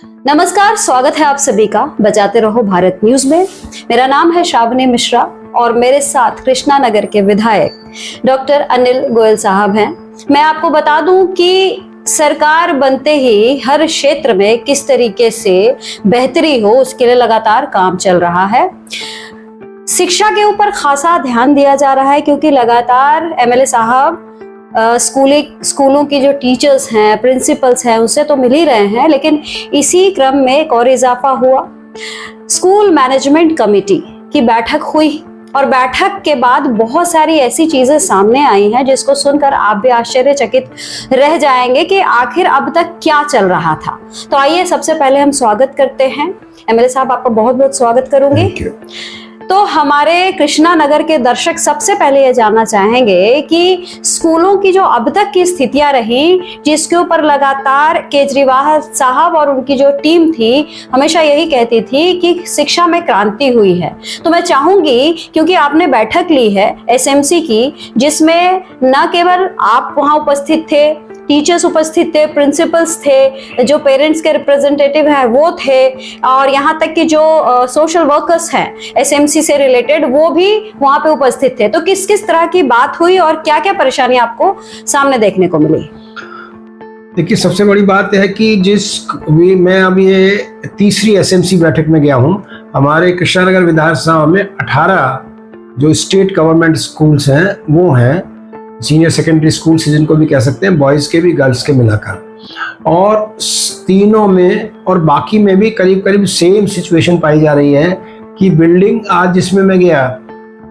नमस्कार, स्वागत है आप सभी का बजाते रहो भारत न्यूज में। मेरा नाम है श्रावणी मिश्रा और मेरे साथ कृष्णा नगर के विधायक डॉक्टर अनिल गोयल साहब हैं। मैं आपको बता दूं कि सरकार बनते ही हर क्षेत्र में किस तरीके से बेहतरी हो उसके लिए लगातार काम चल रहा है। शिक्षा के ऊपर खासा ध्यान दिया जा रहा है क्योंकि लगातार एमएलए साहब स्कूलों की जो टीचर्स हैं, प्रिंसिपल्स हैं, उससे तो मिल ही रहे हैं, लेकिन इसी क्रम में एक और इजाफा हुआ। स्कूल मैनेजमेंट कमेटी की बैठक हुई और बैठक के बाद बहुत सारी ऐसी चीजें सामने आई हैं जिसको सुनकर आप भी आश्चर्यचकित रह जाएंगे कि आखिर अब तक क्या चल रहा था। तो आइए सबसे पहले हम स्वागत करते हैं एमएलए साहब, आपका बहुत बहुत स्वागत करूंगी। तो हमारे कृष्णा नगर के दर्शक सबसे पहले ये जानना चाहेंगे कि स्कूलों की जो अब तक की स्थितियां रही, जिसके ऊपर लगातार केजरीवाल साहब और उनकी जो टीम थी हमेशा यही कहती थी कि शिक्षा में क्रांति हुई है। तो मैं चाहूंगी, क्योंकि आपने बैठक ली है एसएमसी की, जिसमें न केवल आप वहां उपस्थित थे, टीचर्स उपस्थित थे, प्रिंसिपल्स थे, जो पेरेंट्स के रिप्रेजेंटेटिव हैं वो थे, और यहाँ तक कि जो सोशल वर्कर्स हैं एसएमसी से रिलेटेड वो भी वहां पे उपस्थित थे। तो किस किस तरह की बात हुई और क्या क्या परेशानी आपको सामने देखने को मिली? देखिए, सबसे बड़ी बात है कि मैं अभी ये तीसरी एसएमसी बैठक में गया हूँ। हमारे कृष्णा नगर विधानसभा में 18 जो स्टेट गवर्नमेंट स्कूल्स हैं वो हैं, सीनियर सेकेंडरी स्कूल जिनको भी कह सकते हैं, बॉयज़ के भी गर्ल्स के मिलाकर, और तीनों में और बाकी में भी करीब करीब सेम सिचुएशन पाई जा रही है कि बिल्डिंग आज जिसमें मैं गया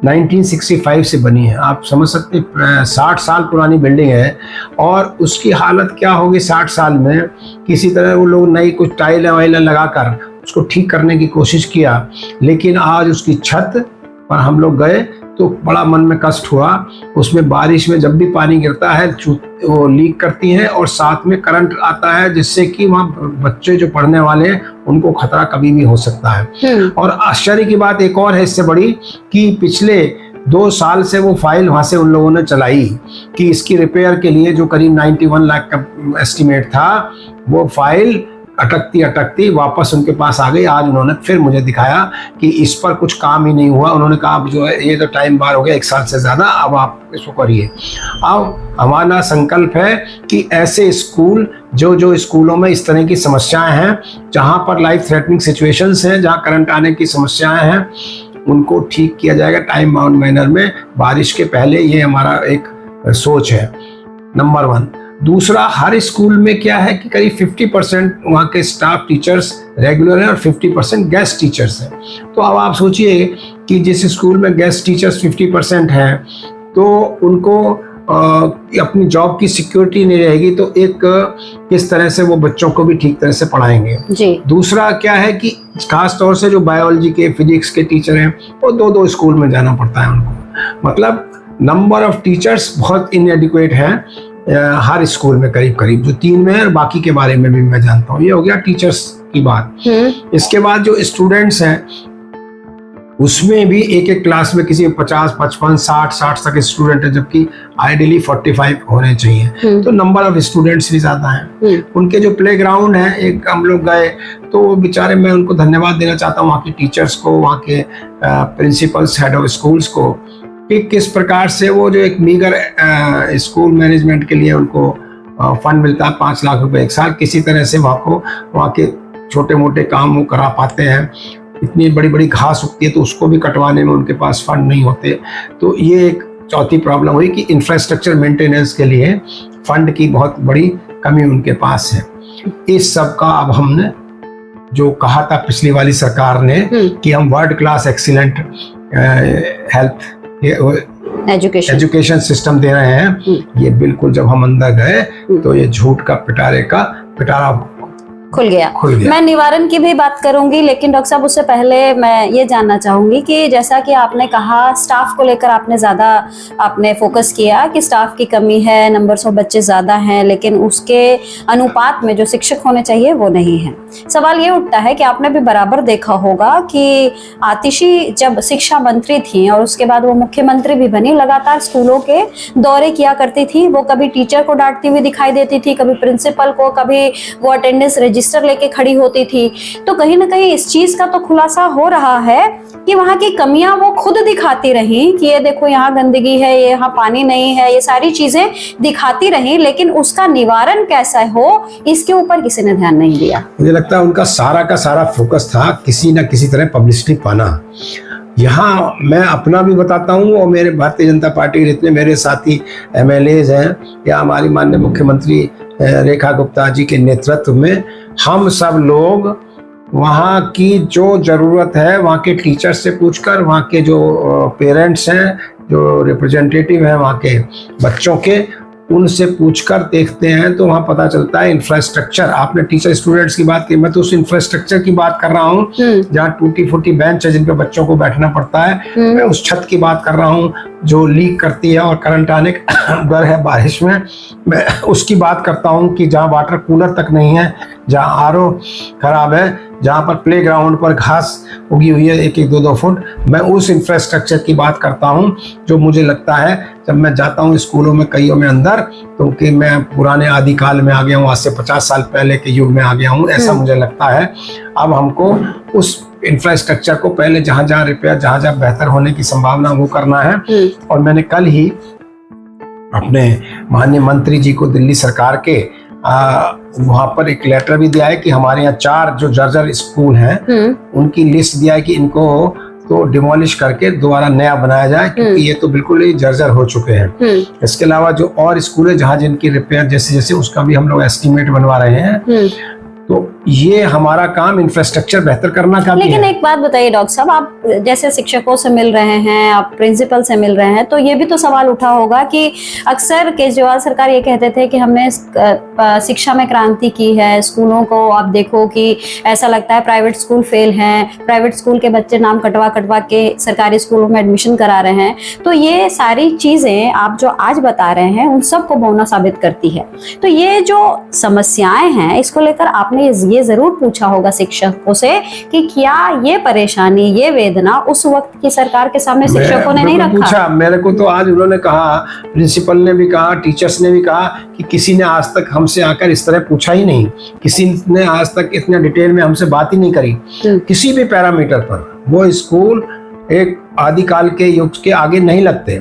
1965 से बनी है। आप समझ सकते हैं 60 साल पुरानी बिल्डिंग है और उसकी हालत क्या होगी 60 साल में। किसी तरह वो लोग नई कुछ टाइलें वाइलें लगाकर उसको ठीक करने की कोशिश किया, लेकिन आज उसकी छत पर हम लोग गए तो बड़ा मन में कष्ट हुआ। उसमें बारिश में जब भी पानी गिरता है वो लीक करती है और साथ में करंट आता है, जिससे कि वहाँ बच्चे जो पढ़ने वाले हैं उनको खतरा कभी भी हो सकता है। और आश्चर्य की बात एक और है इससे बड़ी कि पिछले 2 साल से वो फाइल वहाँ से उन लोगों ने चलाई कि इसकी रिपेयर के लिए जो करीब 91 लाख का एस्टिमेट था, वो फाइल अटकती वापस उनके पास आ गई। आज उन्होंने फिर मुझे दिखाया कि इस पर कुछ काम ही नहीं हुआ। उन्होंने कहा अब जो है ये तो टाइम बार हो गया 1 साल से ज़्यादा, अब आप इसको करिए। अब हमारा संकल्प है कि ऐसे स्कूल जो स्कूलों में इस तरह की समस्याएं हैं, जहां पर लाइफ थ्रेटनिंग सिचुएशंस हैं, जहां करंट आने की समस्याएं हैं, उनको ठीक किया जाएगा टाइम बाउंड मैनर में, बारिश के पहले। ये हमारा एक सोच है, नंबर 1। दूसरा, हर स्कूल में क्या है कि करीब 50% वहाँ के स्टाफ टीचर्स रेगुलर हैं और 50% गेस्ट टीचर्स हैं। तो अब आप सोचिए कि जिस स्कूल में गेस्ट टीचर्स 50% हैं तो उनको अपनी जॉब की सिक्योरिटी नहीं रहेगी, तो एक किस तरह से वो बच्चों को भी ठीक तरह से पढ़ाएंगे जी। दूसरा क्या है कि खास तौर से जो बायोलॉजी के, फिजिक्स के टीचर हैं वो 2-2 स्कूल में जाना पड़ता है उनको। मतलब नंबर ऑफ टीचर्स बहुत इनएडिक्वेट हैं हर स्कूल में, करीब जो 3 में है, और बाकी के बारे में भी मैं जानता हूँ। ये हो गया टीचर्स की बात। इसके बाद जो स्टूडेंट्स हैं उसमें भी एक क्लास में किसी 50, 55, 60 तक स्टूडेंट है, जबकि आइडियली 45 होने चाहिए। तो नंबर ऑफ स्टूडेंट्स भी ज्यादा हैं। उनके जो प्लेग्राउंड है, एक हम लोग गए तो बेचारे, मैं उनको धन्यवाद देना चाहता हूँ वहाँ के टीचर्स को, वहाँ के प्रिंसिपल्स, हेड ऑफ स्कूल्स को, कि किस प्रकार से वो जो एक मीगर स्कूल मैनेजमेंट के लिए उनको फंड मिलता है 5 लाख रुपए 1 साल, किसी तरह से वहाँ के छोटे मोटे काम वो करा पाते हैं। इतनी बड़ी बड़ी घास उगती है तो उसको भी कटवाने में उनके पास फंड नहीं होते। तो ये एक चौथी प्रॉब्लम हुई कि इंफ्रास्ट्रक्चर मेंटेनेंस के लिए फंड की बहुत बड़ी कमी उनके पास है। इस सब का अब हमने जो कहा था पिछली वाली सरकार ने कि हम world class excellent health education system दे रहे हैं, ये बिल्कुल जब हम अंदर गए तो ये झूठ का पिटारा खुल गया। मैं निवारण की भी बात करूंगी, लेकिन डॉक्टर साहब उससे पहले मैं ये जानना चाहूंगी कि जैसा कि आपने कहा स्टाफ को लेकर आपने फोकस किया कि स्टाफ की कमी है, नंबर्स ऑफ बच्चे ज्यादा हैं, लेकिन उसके अनुपात में जो शिक्षक होने चाहिए वो नहीं है। सवाल ये उठता है कि आपने भी बराबर देखा होगा कि आतिशी जब शिक्षा मंत्री थी और उसके बाद वो मुख्यमंत्री भी बनी, लगातार स्कूलों के दौरे किया करती थी। वो कभी टीचर को डांटती हुई दिखाई देती थी, कभी प्रिंसिपल को, कभी वो अटेंडेंस रजिस्टर लेके खड़ी होती थी। तो कहीं ना कहीं इस चीज का तो खुलासा हो रहा है कि वहाँ की कमियां वो खुद दिखाती रही कि ये देखो यहाँ गंदगी है, ये यहाँ पानी नहीं है, ये सारी चीजें दिखाती रही, लेकिन उसका निवारण कैसा हो इसके ऊपर किसी ने ध्यान नहीं दिया। मुझे लगता है उनका सारा का सारा फोकस था किसी न किसी तरह पब्लिसिटी पाना। यहाँ मैं अपना भी बताता हूँ और मेरे भारतीय जनता पार्टी के जितने मेरे साथी MLAs हैं या हमारी माननीय मुख्यमंत्री रेखा गुप्ता जी के नेतृत्व में हम सब लोग वहाँ की जो ज़रूरत है वहाँ के टीचर से पूछकर, वहाँ के जो पेरेंट्स हैं, जो रिप्रेजेंटेटिव हैं वहाँ के बच्चों के, उनसे पूछकर देखते हैं तो वहाँ पता चलता है इंफ्रास्ट्रक्चर। आपने टीचर स्टूडेंट्स की बात की, मैं तो उस इंफ्रास्ट्रक्चर की बात कर रहा हूँ जहाँ टूटी फूटी बेंच है जिन पे बच्चों को बैठना पड़ता है। मैं उस छत की बात कर रहा हूँ जो लीक करती है और करंट आने का डर है बारिश में। मैं उसकी बात करता हूँ कि जहाँ वाटर कूलर तक नहीं है, जहाँ RO खराब है, जहाँ पर प्लेग्राउंड पर घास उगी हुई है 1-2 फुट। मैं उस इंफ्रास्ट्रक्चर की बात करता हूँ जो मुझे लगता है जब मैं जाता हूँ स्कूलों में कईयों में अंदर, क्योंकि मैं पुराने आदिकाल में आ गया हूँ, आज से 50 साल पहले के युग में आ गया हूँ, ऐसा मुझे लगता है। अब हमको उस इंफ्रास्ट्रक्चर को पहले जहाँ जहाँ रिपेयर, जहाँ जहाँ बेहतर होने की संभावना वो करना है। और मैंने कल ही अपने माननीय मंत्री जी को दिल्ली सरकार के वहाँ पर एक लेटर भी दिया है कि हमारे यहाँ 4 जो जर्जर स्कूल हैं उनकी लिस्ट दिया है कि इनको तो डिमोलिश करके दोबारा नया बनाया जाए, क्योंकि ये तो बिल्कुल ही जर्जर हो चुके हैं। इसके अलावा जो और स्कूल है जहाँ जिनकी रिपेयर जैसे जैसे उसका भी हम लोग एस्टिमेट बनवा रहे हैं। तो ये हमारा काम इंफ्रास्ट्रक्चर बेहतर करना का भी है। लेकिन एक बात बताइए डॉक्टर साहब, आप जैसे शिक्षकों से मिल रहे हैं, आप प्रिंसिपल से मिल रहे हैं, तो ये भी तो सवाल उठा होगा कि अक्सर केजरीवाल सरकार ये कहते थे कि हमने शिक्षा में क्रांति की है, स्कूलों को आप देखो कि ऐसा लगता है प्राइवेट स्कूल फेल हैं, प्राइवेट स्कूल के बच्चे नाम कटवा कटवा के सरकारी स्कूलों में एडमिशन करा रहे हैं। तो ये सारी चीजें आप जो आज बता रहे हैं उन सबको बौना साबित करती है। तो ये जो समस्याएं हैं इसको लेकर आपने ये जरूर पूछा होगा शिक्षकों से कि क्या ये परेशानी, ये वेदना उस वक्त की सरकार के सामने शिक्षकों ने नहीं रखा? पूछा मेरे को तो आज उन्होंने कहा, प्रिंसिपल ने भी कहा, टीचर्स ने भी कहा कि किसी ने आज तक हमसे आकर इस तरह पूछा ही नहीं, किसी ने आज तक इतना डिटेल में हमसे बात ही नहीं करी किसी भी पैरामीटर पर। वो स्कूल एक आदिकाल के युग के आगे नहीं लगते।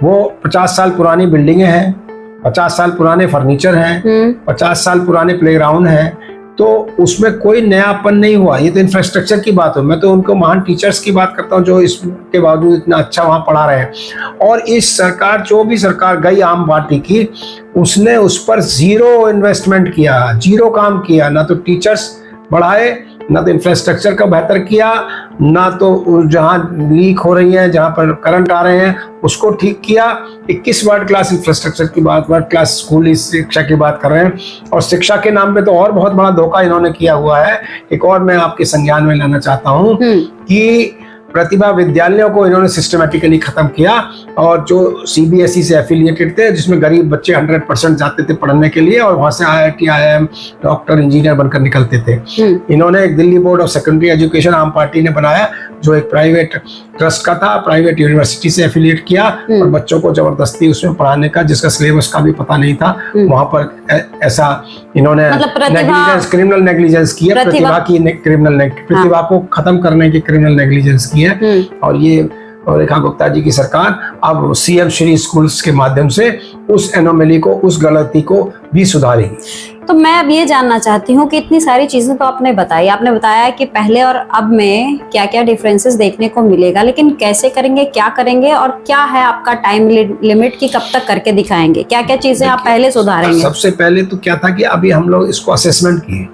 वो 50 साल पुरानी बिल्डिंगें हैं, 50 साल पुराने फर्नीचर हैं, 50 साल पुराने प्लेग्राउंड हैं, तो उसमें कोई नयापन नहीं हुआ। ये तो इंफ्रास्ट्रक्चर की बात हो। मैं तो उनको महान टीचर्स की बात करता हूँ जो इसके बावजूद इतना अच्छा वहाँ पढ़ा रहे हैं। और इस सरकार, जो भी सरकार गई आम पार्टी की, उसने उस पर जीरो इन्वेस्टमेंट किया, जीरो काम किया। ना तो टीचर्स बढ़ाए, ना तो इंफ्रास्ट्रक्चर का बेहतर किया, ना तो जहाँ लीक हो रही है, जहाँ पर करंट आ रहे हैं उसको ठीक किया। 21 वर्ल्ड क्लास इंफ्रास्ट्रक्चर की बात, वर्ल्ड क्लास स्कूली शिक्षा की बात कर रहे हैं। और शिक्षा के नाम पे तो और बहुत बड़ा धोखा इन्होंने किया हुआ है। एक और मैं आपके संज्ञान में लाना चाहता हूँ कि प्रतिभा विद्यालयों को इन्होंने सिस्टमेटिकली खत्म किया, और जो CBSE से एफिलिएटेड थे, जिसमें गरीब बच्चे 100% जाते थे पढ़ने के लिए और वहां से IIT, IIM, डॉक्टर, इंजीनियर बनकर निकलते थे। इन्होंने एक Delhi board of secondary education आम पार्टी ने बनाया जो एक प्राइवेट ट्रस्ट का था, प्राइवेट यूनिवर्सिटी से एफिलिएट किया और बच्चों को जबरदस्ती उसमें पढ़ाने का, जिसका सिलेबस का भी पता नहीं था, वहां पर ऐसा इन्होंने क्रिमिनल नेग्लिजेंस किया, प्रतिभा की प्रतिभा को खत्म करने की क्रिमिनल नेग्लिजेंस की है। और ये रेखा गुप्ता जी की सरकार अब CM श्री स्कूल्स के माध्यम से उस एनोमली को, उस गलती को भी सुधारेगी। तो मैं अब ये जानना चाहती हूँ कि इतनी सारी चीजें तो आपने बताई, आपने बताया कि पहले और अब में क्या क्या डिफरेंसेस देखने को मिलेगा, लेकिन कैसे करेंगे, क्या करेंगे और क्या है आपका टाइम लिमिट की कब तक करके दिखाएंगे, क्या क्या चीजें आप पहले सुधारेंगे? सबसे पहले तो क्या था कि अभी हम लोग इसको असेसमेंट किए,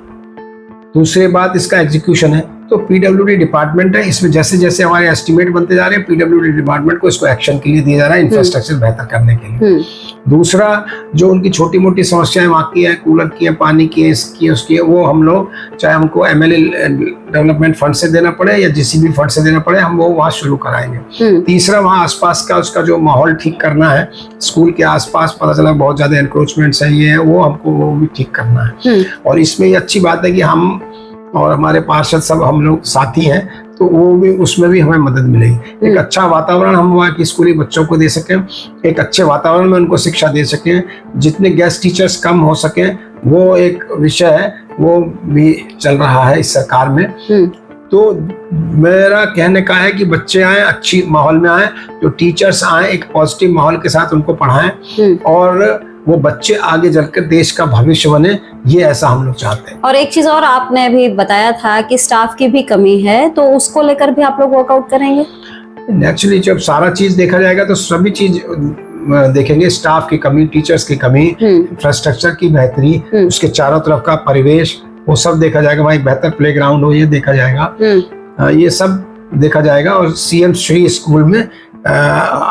दूसरी बात इसका एग्जीक्यूशन है। तो PWD डिपार्टमेंट है, इसमें जैसे जैसे हमारे एस्टिमेट बनते जा रहे हैं, PWD डिपार्टमेंट को इसको एक्शन के लिए दिया जा रहा है, इंफ्रास्ट्रक्चर बेहतर करने के लिए। दूसरा, जो उनकी छोटी मोटी समस्याएं वहाँ की है, कूलर की है, पानी की है, इसकी है, उसकी है, वो हम लोग चाहे हमको MLA डेवलपमेंट फंड से देना पड़े या GCB फंड से देना पड़े, हम वो वहाँ शुरू कराएंगे। तीसरा, वहाँ आसपास का उसका जो माहौल ठीक करना है, स्कूल के आसपास पता चला बहुत ज्यादा एनक्रोचमेंट्स है, ये है वो, हमको वो भी ठीक करना है। और इसमें ये अच्छी बात है कि हम और हमारे पार्षद सब हम लोग साथी हैं, तो वो भी, उसमें भी हमें मदद मिलेगी। एक अच्छा वातावरण हम वहाँ के स्कूली बच्चों को दे सकें, एक अच्छे वातावरण में उनको शिक्षा दे सकें, जितने गेस्ट टीचर्स कम हो सकें वो एक विषय है। वो भी चल रहा है इस सरकार में। तो मेरा कहने का है कि बच्चे आए, अच्छी माहौल में आए, जो टीचर्स आए एक पॉजिटिव माहौल के साथ उनको पढ़ाएं और वो बच्चे आगे चलकर देश का भविष्य बने, ये ऐसा हम लोग चाहते हैं। और एक चीज और आपने अभी बताया था कि स्टाफ की भी कमी है, तो उसको लेकर भी आप लोग वर्कआउट करेंगे? नेचुरली जब सारा चीज देखा जाएगा तो सभी चीज देखेंगे, स्टाफ की कमी, टीचर्स की कमी, इंफ्रास्ट्रक्चर की बेहतरी, उसके चारों तरफ का परिवेश, वो सब देखा जाएगा। वहाँ एक बेहतर प्लेग्राउंड हो, ये देखा जाएगा। ये सब देखा जाएगा। और सीएम श्री स्कूल में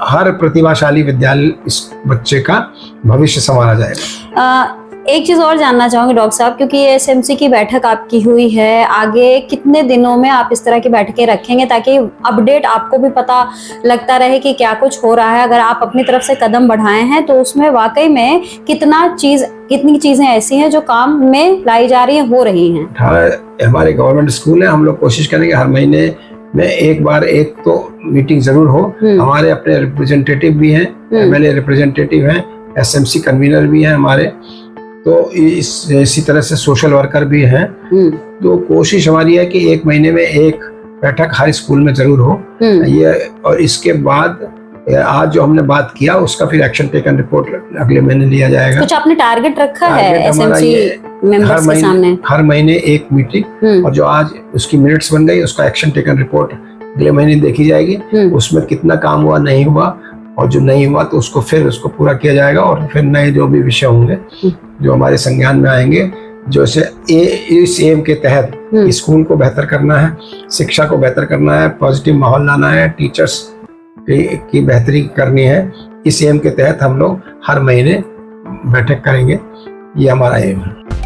हर प्रतिभाशाली विद्यालय इस बच्चे का भविष्य संवारा जाएगा। एक चीज और जानना चाहूंगी डॉक्टर साहब, क्योंकि ये एसएमसी की बैठक आपकी हुई है, आगे कितने दिनों में आप इस तरह की बैठकें रखेंगे ताकि अपडेट आपको भी पता लगता रहे कि क्या कुछ हो रहा है? अगर आप अपनी तरफ से कदम बढ़ाए हैं तो उसमें वाकई में कितनी चीजें ऐसी हैं जो काम में लाई जा रही हैं, हो रही हैं? हमारे गवर्नमेंट स्कूल है, हम लोग कोशिश करेंगे हर महीने में एक बार एक तो मीटिंग जरूर हो। हमारे अपने रिप्रेजेंटेटिव भी हैं, एमएलए रिप्रेजेंटेटिव हैं, एसएमसी कन्वीनर भी हैं हमारे, तो इसी तरह से सोशल वर्कर भी हैं। तो कोशिश हमारी है कि एक महीने में एक बैठक हर स्कूल में जरूर हो। ये और इसके बाद आज जो हमने बात किया उसका फिर एक्शन टेकन रिपोर्ट अगले महीने लिया जाएगा। कुछ आपने टारगेट रखा है एसएमसी मेंबर्स के सामने? हर महीने एक मीटिंग, और जो आज उसकी मिनट्स बन गई उसका एक्शन टेकन रिपोर्ट अगले महीने देखी जाएगी। उसमें कितना काम हुआ, नहीं हुआ, और जो नहीं हुआ तो उसको पूरा किया जाएगा। और फिर नए जो भी विषय होंगे जो हमारे संज्ञान में आएंगे, जैसे इस एम के तहत स्कूल को बेहतर करना है, शिक्षा को बेहतर करना है, पॉजिटिव माहौल लाना है, टीचर्स की बेहतरी करनी है, इस एम के तहत हम लोग हर महीने बैठक करेंगे। ये हमारा एम है।